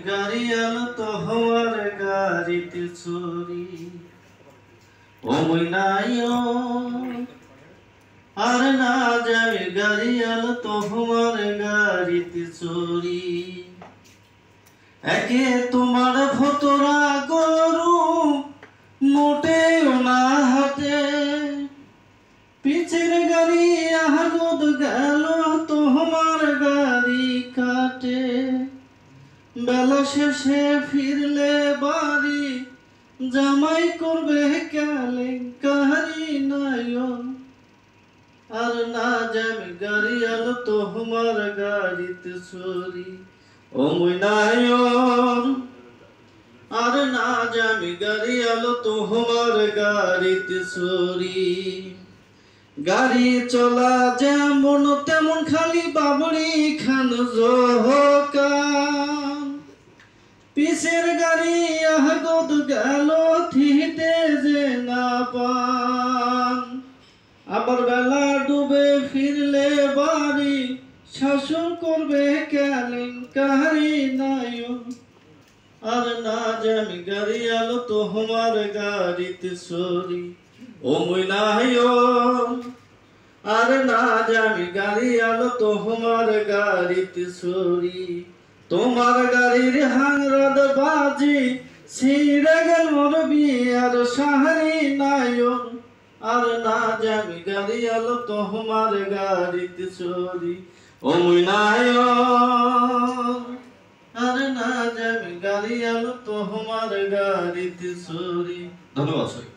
গাড়ি আলো তোমার গাড়িতে চড়ি ও মইনাইও আর না যাবে গাড়ি আলো তোমার গাড়িতে চড়ি একে তোমার ভতরা গরু মোটেও না হাতে পিছের গাড়ি আহমদ গেল তোমার গাড়ি কাটে বেলা শেষে ফিরলে বাড়ি জামাই করবে কেলেঙ্কারি নয়ন আর না যাবে গাড়ি আলো তোমার গাড়িতে চড়ি ও মইনায়ন আর না যাবে গাড়ি আলো তোমার গাড়িতে চড়ি গাড়ি চলা যেমন তেমন খালি বাবরি খান জহকান পিছের গাড়ি আহগদ গেল থিতে যে না পান আবার বেলা ডুবে ফিরলে বাড়ি শাসন করবে কেলেঙ্কারি নয়ন আর না জানি গাড়ি আলো তোমার গাড়িতে চড়ি ও মইনায়ন আর না জানি গাড়ি আলো তোমার গাড়িতে চড়ি তোমার গাড়ির হাংরাদ বাজি ছিঁড়ে গেল মোর বিয়ার সাহারি নায়ন আর না জানি গাড়ি আলো তোমার গাড়িতে চড়ি ও মইনায়ন আর না জানি গাড়ি আলো তোমার গাড়িতে চড়ি। ধন্যবাদ।